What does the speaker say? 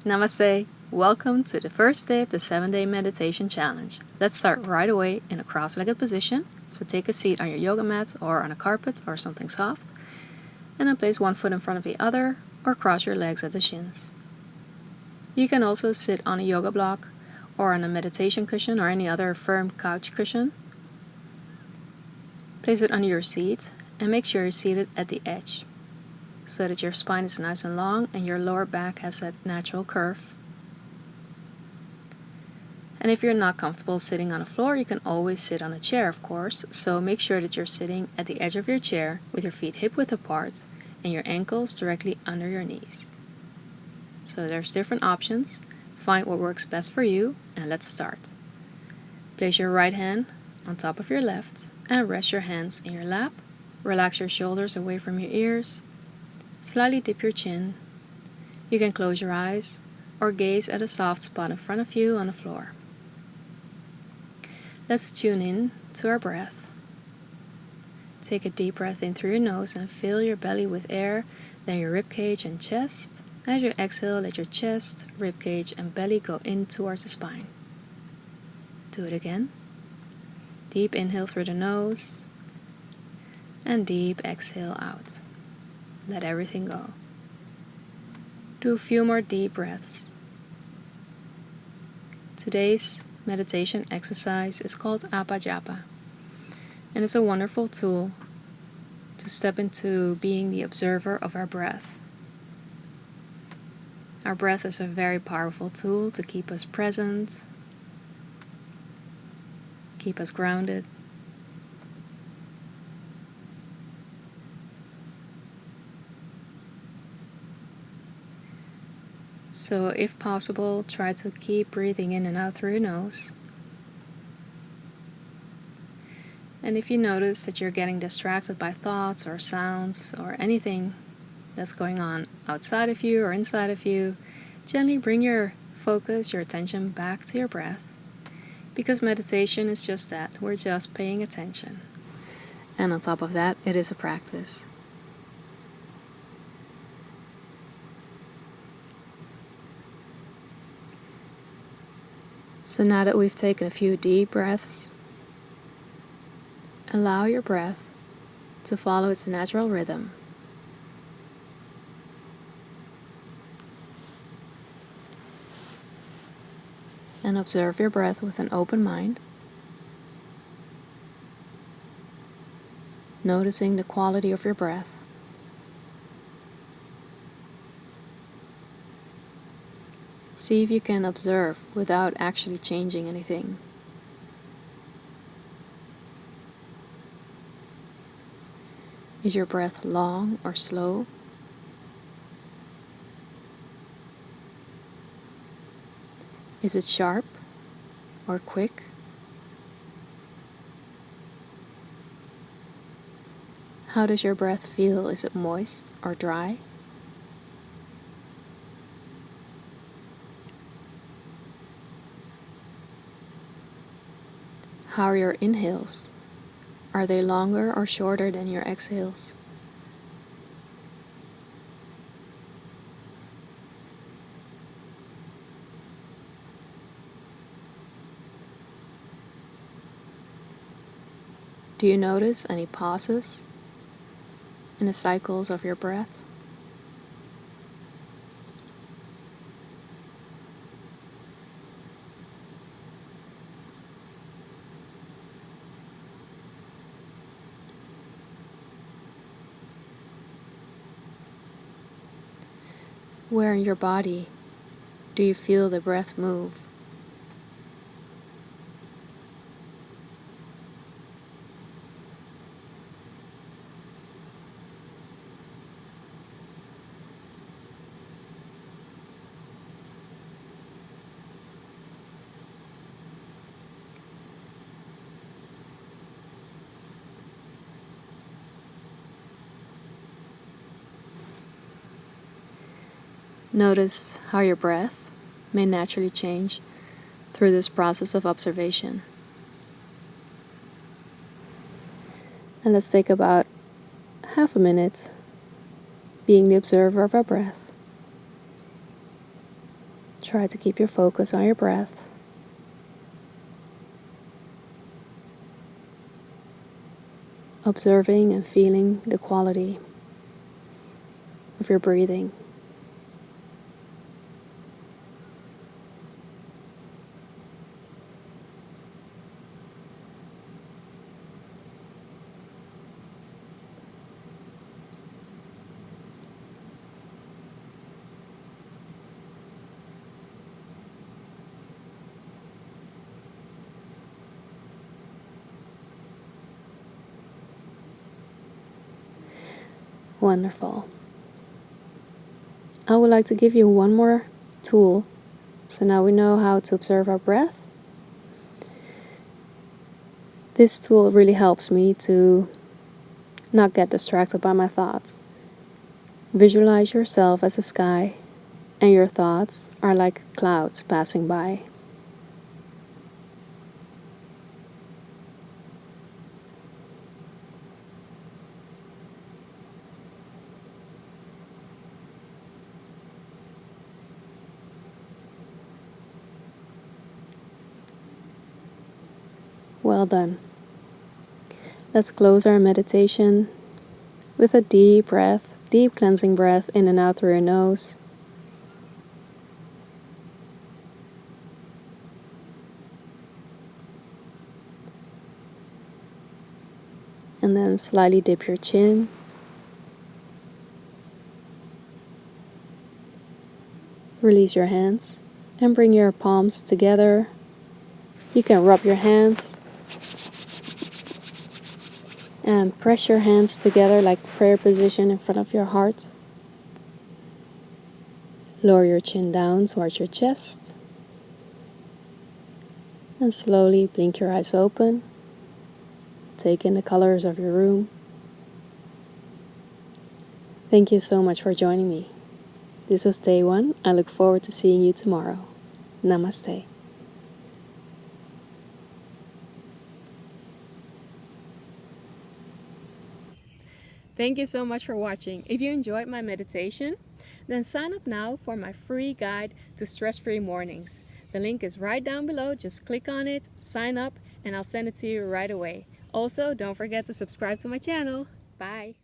Namaste. Welcome to the first day of the 7-day meditation challenge. Let's start right away in a cross-legged position. So take a seat on your yoga mat or on a carpet or something soft. And then place one foot in front of the other or cross your legs at the shins. You can also sit on a yoga block or on a meditation cushion or any other firm couch cushion. Place it under your seat and make sure you're seated at the edge, so that your spine is nice and long and your lower back has that natural curve. And if you're not comfortable sitting on the floor, you can always sit on a chair, of course, so make sure that you're sitting at the edge of your chair with your feet hip-width apart and your ankles directly under your knees. So there's different options. Find what works best for you, and let's start. Place your right hand on top of your left and rest your hands in your lap. Relax your shoulders away from your ears. Slightly dip your chin. You can close your eyes or gaze at a soft spot in front of you on the floor. Let's tune in to our breath. Take a deep breath in through your nose and fill your belly with air, then your ribcage and chest. As you exhale, let your chest, ribcage, and belly go in towards the spine. Do it again. Deep inhale through the nose and deep exhale out. Let everything go. Do a few more deep breaths. Today's meditation exercise is called Apajapa, and it's a wonderful tool to step into being the observer of our breath. Our breath is a very powerful tool to keep us present, keep us grounded. So if possible, try to keep breathing in and out through your nose. And if you notice that you're getting distracted by thoughts or sounds or anything that's going on outside of you or inside of you, gently bring your focus, your attention back to your breath. Because meditation is just that, we're just paying attention. And on top of that, it is a practice. So now that we've taken a few deep breaths, allow your breath to follow its natural rhythm. And observe your breath with an open mind, noticing the quality of your breath. See if you can observe without actually changing anything. Is your breath long or slow? Is it sharp or quick? How does your breath feel? Is it moist or dry? How are your inhales? Are they longer or shorter than your exhales? Do you notice any pauses in the cycles of your breath? Where in your body do you feel the breath move? Notice how your breath may naturally change through this process of observation. And let's take about half a minute being the observer of our breath. Try to keep your focus on your breath. Observing and feeling the quality of your breathing. Wonderful. I would like to give you one more tool. So now we know how to observe our breath. This tool really helps me to not get distracted by my thoughts. Visualize yourself as a sky, and your thoughts are like clouds passing by. Well done. Let's close our meditation with a deep breath, deep cleansing breath in and out through your nose. And then slightly dip your chin. Release your hands and bring your palms together. You can rub your hands and press your hands together like prayer position in front of your heart. Lower your chin down towards your chest. And slowly blink your eyes open. Take in the colors of your room. Thank you so much for joining me. This was day 1. I look forward to seeing you tomorrow. Namaste. Thank you so much for watching. If you enjoyed my meditation, then sign up now for my free guide to stress-free mornings. The link is right down below. Just click on it, sign up, and I'll send it to you right away. Also, don't forget to subscribe to my channel. Bye.